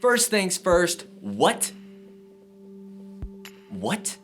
First things first, what? What?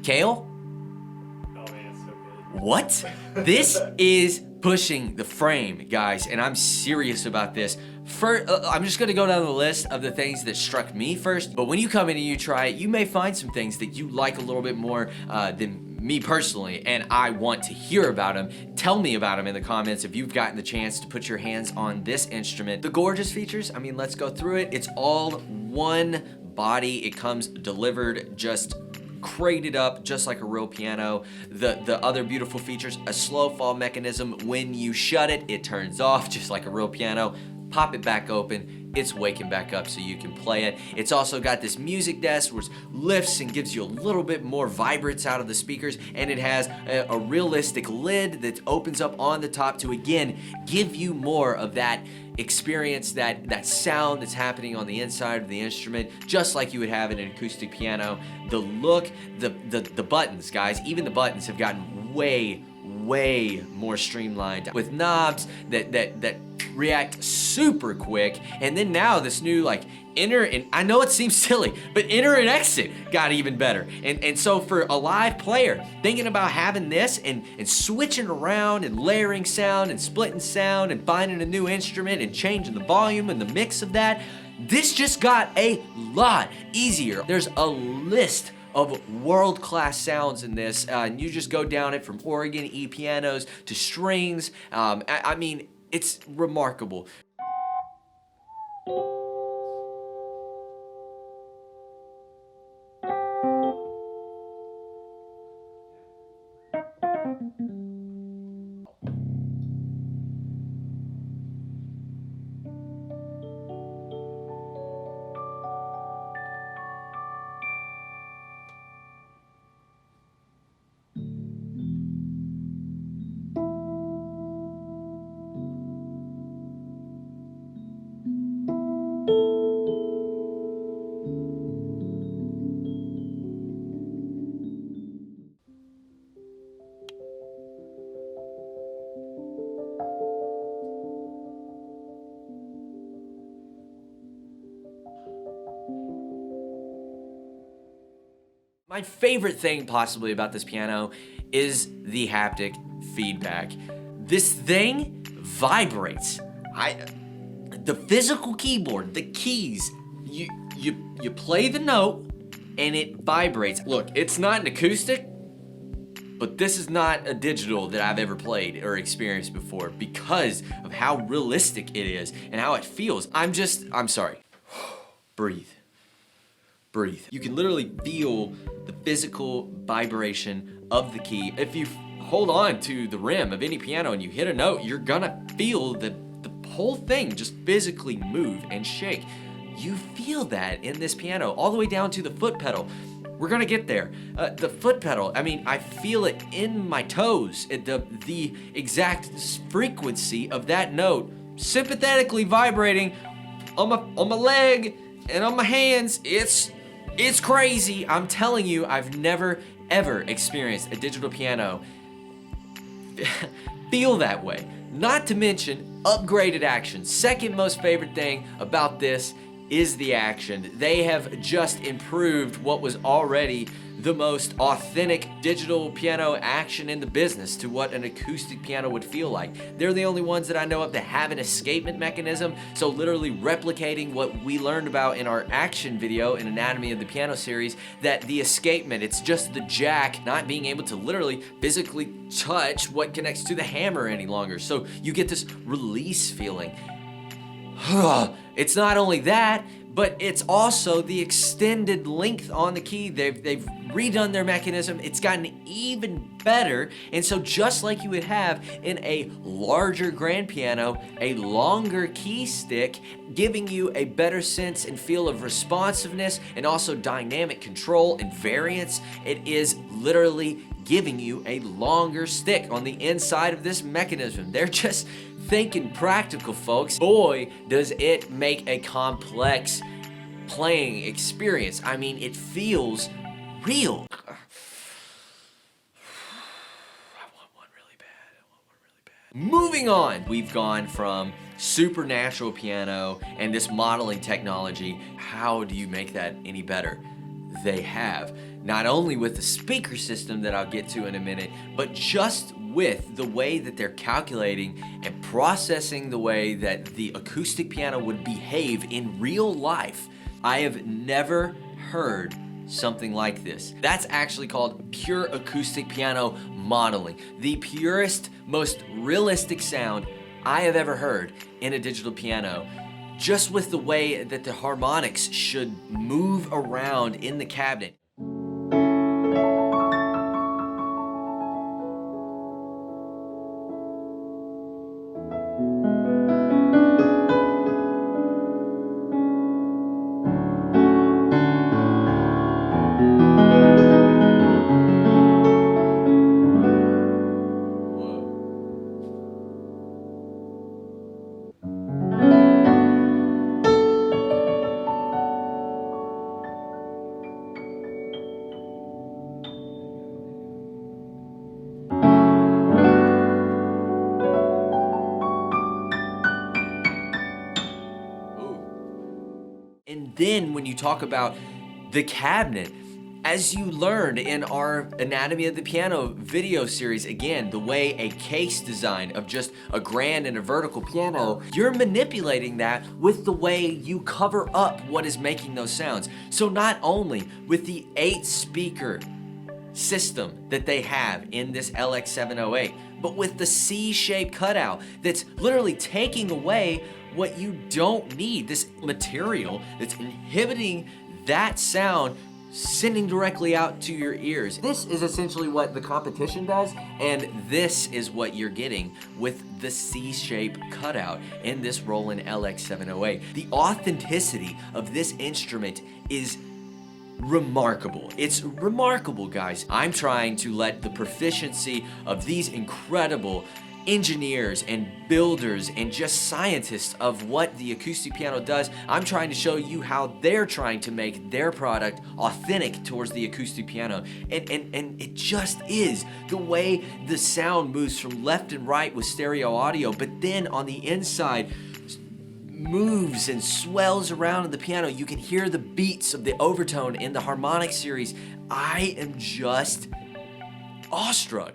Kale? Oh man, it's so good. What? This is pushing the frame, guys, and I'm serious about this. I'm just gonna go down the list of the things that struck me first, but when you come in and you try it, you may find some things that you like a little bit more than me personally, and I want to hear about them. Tell me about them in the comments if you've gotten the chance to put your hands on this instrument. The gorgeous features, I mean, let's go through it. It's all one body. It comes delivered, just crated up just like a real piano. The other beautiful features, a slow fall mechanism. When you shut it, it turns off just like a real piano. Pop it back open, it's waking back up so you can play it. It's also got this music desk which lifts and gives you a little bit more vibrance out of the speakers, and it has a realistic lid that opens up on the top to again give you more of that experience, that sound that's happening on the inside of the instrument, just like you would have in an acoustic piano. The look, the buttons, guys, even the buttons have gotten way more streamlined with knobs that react super quick. And then now this new like enter, and I know it seems silly, but enter and exit got even better. And so for a live player thinking about having this and switching around and layering sound and splitting sound and finding a new instrument and changing the volume and the mix of that, this just got a lot easier. There's a list of world-class sounds in this, and you just go down it from organ, E-pianos to strings. I mean, it's remarkable. My favorite thing possibly about this piano is the haptic feedback. This thing vibrates. The physical keyboard, the keys, you play the note and it vibrates. Look, it's not an acoustic, but this is not a digital that I've ever played or experienced before because of how realistic it is and how it feels. I'm sorry. Breathe. Breathe. You can literally feel the physical vibration of the key. If you hold on to the rim of any piano and you hit a note, you're gonna feel the whole thing just physically move and shake. You feel that in this piano, all the way down to the foot pedal. We're gonna get there. The foot pedal, I mean, I feel it in my toes. The exact frequency of that note sympathetically vibrating on my leg and on my hands. It's crazy. I'm telling you, I've never ever experienced a digital piano feel that way. Not to mention upgraded action. Second most favorite thing about this is the action. They have just improved what was already the most authentic digital piano action in the business to what an acoustic piano would feel like. They're the only ones that I know of that have an escapement mechanism, so literally replicating what we learned about in our action video in Anatomy of the Piano series, that the escapement, it's just the jack not being able to literally physically touch what connects to the hammer any longer. So you get this release feeling. It's not only that, but it's also the extended length on the key. They've redone their mechanism. It's gotten even better. And so just like you would have in a larger grand piano, a longer key stick, giving you a better sense and feel of responsiveness and also dynamic control and variance, it is literally giving you a longer stick on the inside of this mechanism. They're just thinking practical, folks. Boy, does it make a complex playing experience. I mean, it feels real. I want one really bad. Moving on, we've gone from supernatural piano and this modeling technology. How do you make that any better? They have. Not only with the speaker system that I'll get to in a minute, but just with the way that they're calculating and processing the way that the acoustic piano would behave in real life. I have never heard something like this. That's actually called pure acoustic piano modeling. The purest, most realistic sound I have ever heard in a digital piano. Just with the way that the harmonics should move around in the cabinet. And then when you talk about the cabinet, as you learned in our Anatomy of the Piano video series, again, the way a case design of just a grand and a vertical piano, you're manipulating that with the way you cover up what is making those sounds. So not only with the 8-speaker system that they have in this LX708, but with the C-shaped cutout that's literally taking away what you don't need, this material that's inhibiting that sound, sending directly out to your ears. This is essentially what the competition does, and this is what you're getting with the C-shaped cutout in this Roland LX708. The authenticity of this instrument is remarkable. It's remarkable, guys. I'm trying to let the proficiency of these incredible engineers and builders and just scientists of what the acoustic piano does, I'm trying to show you how they're trying to make their product authentic towards the acoustic piano. And it just is the way the sound moves from left and right with stereo audio, but then on the inside moves and swells around in the piano. You can hear the beats of the overtone in the harmonic series. I am just awestruck.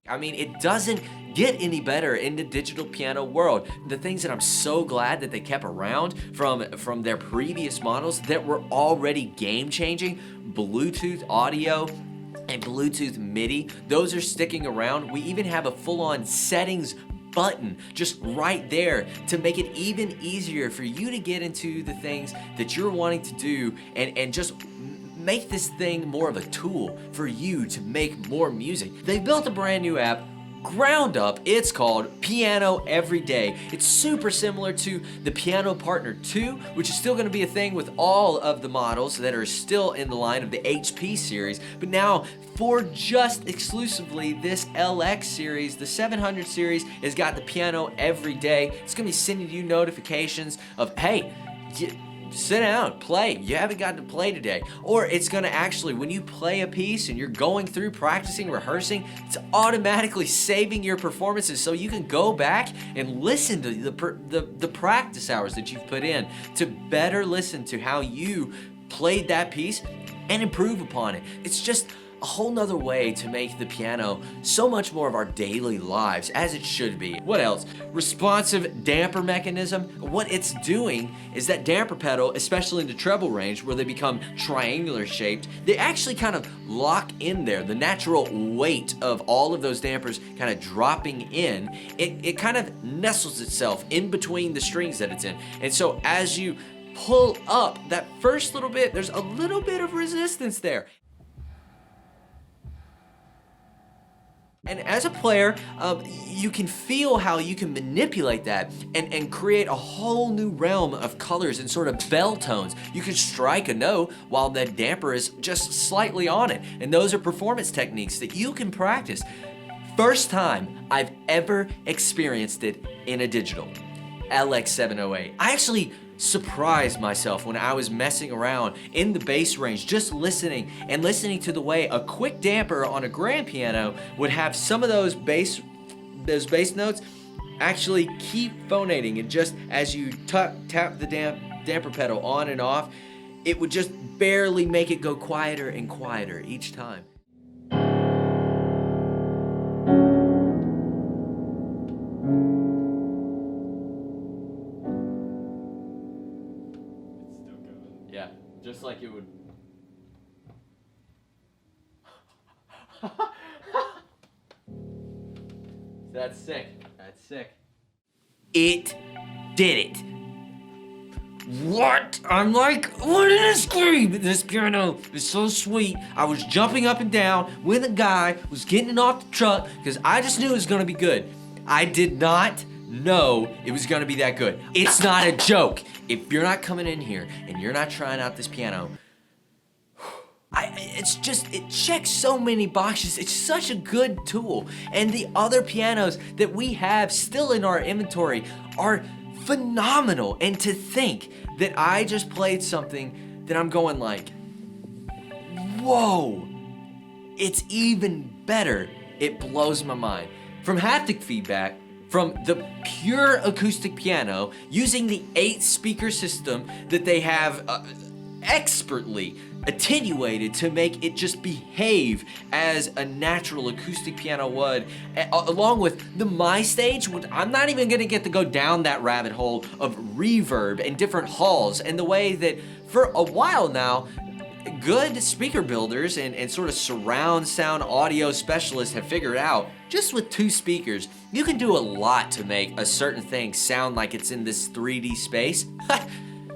I mean, it doesn't get any better in the digital piano world. The things that I'm so glad that they kept around from their previous models that were already game-changing, Bluetooth audio and Bluetooth MIDI, those are sticking around. We even have a full-on settings button just right there to make it even easier for you to get into the things that you're wanting to do and just make this thing more of a tool for you to make more music. They built a brand new app, ground up. It's called Piano Every Day. It's super similar to the Piano Partner 2, which is still going to be a thing with all of the models that are still in the line of the HP series. But now, for just exclusively this LX series, the 700 series has got the Piano Every Day. It's going to be sending you notifications of, hey, sit down, play. You haven't gotten to play today. Or it's gonna actually, when you play a piece and you're going through practicing, rehearsing, it's automatically saving your performances so you can go back and listen to the practice hours that you've put in to better listen to how you played that piece and improve upon it. It's just a whole nother way to make the piano so much more of our daily lives, as it should be. What else? Responsive damper mechanism. What it's doing is that damper pedal, especially in the treble range where they become triangular shaped, they actually kind of lock in there. The natural weight of all of those dampers kind of dropping in, it kind of nestles itself in between the strings that it's in. And so as you pull up that first little bit, there's a little bit of resistance there. And as a player, you can feel how you can manipulate that and create a whole new realm of colors and sort of bell tones. You can strike a note while that damper is just slightly on it. And those are performance techniques that you can practice. First time I've ever experienced it in a digital LX708. I actually surprised myself when I was messing around in the bass range, just listening to the way a quick damper on a grand piano would have some of those bass notes actually keep phonating, and just as you tap the damper pedal on and off, it would just barely make it go quieter and quieter each time. Yeah, just like it would. That's sick. That's sick. It did it. What? I'm like, what did I scream? This piano is so sweet. I was jumping up and down when the guy was getting it off the truck because I just knew it was gonna be good. I did not know it was gonna be that good. It's not a joke. If you're not coming in here and you're not trying out this piano, it checks so many boxes. It's such a good tool. And the other pianos that we have still in our inventory are phenomenal. And to think that I just played something that I'm going like, whoa, it's even better. It blows my mind. From haptic feedback, from the pure acoustic piano, using the 8-speaker system that they have expertly attenuated to make it just behave as a natural acoustic piano would, along with the MyStage, which I'm not even gonna get to go down that rabbit hole of reverb and different halls, and the way that for a while now, good speaker builders and sort of surround sound audio specialists have figured out, just with 2 speakers, you can do a lot to make a certain thing sound like it's in this 3D space.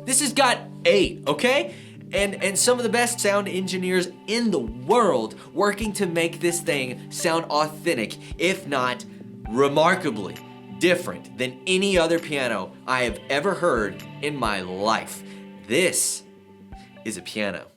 This has got 8, okay? And some of the best sound engineers in the world working to make this thing sound authentic, if not remarkably different than any other piano I have ever heard in my life. This is a piano.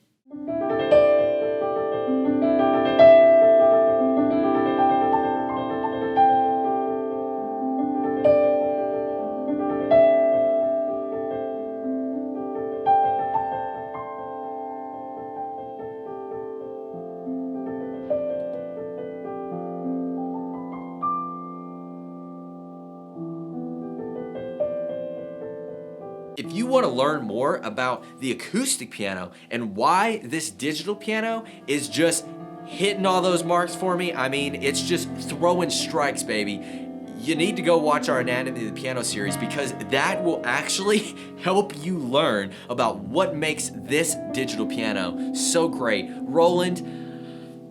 If you want to learn more about the acoustic piano and why this digital piano is just hitting all those marks for me, I mean, it's just throwing strikes, baby, you need to go watch our Anatomy of the Piano series, because that will actually help you learn about what makes this digital piano so great. Roland,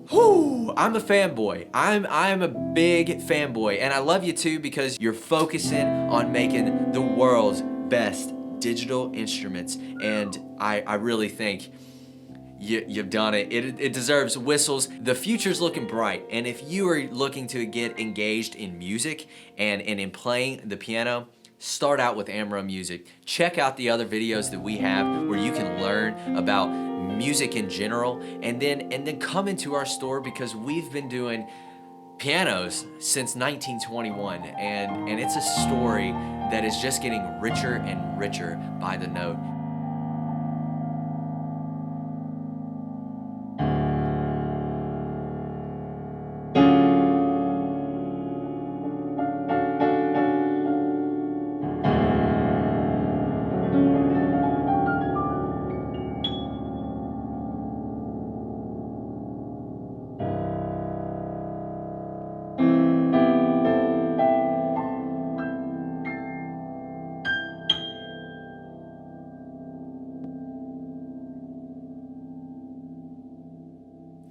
whoo, I'm a fanboy. I'm a big fanboy, and I love you too, because you're focusing on making the world's best digital instruments, and I really think you've done it. It deserves whistles. The future's looking bright, and if you are looking to get engaged in music and in playing the piano, start out with Amro Music. Check out the other videos that we have where you can learn about music in general, and then come into our store, because we've been doing pianos since 1921, and it's a story that is just getting richer and richer by the note.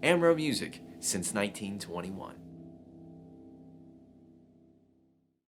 Amro Music since 1921.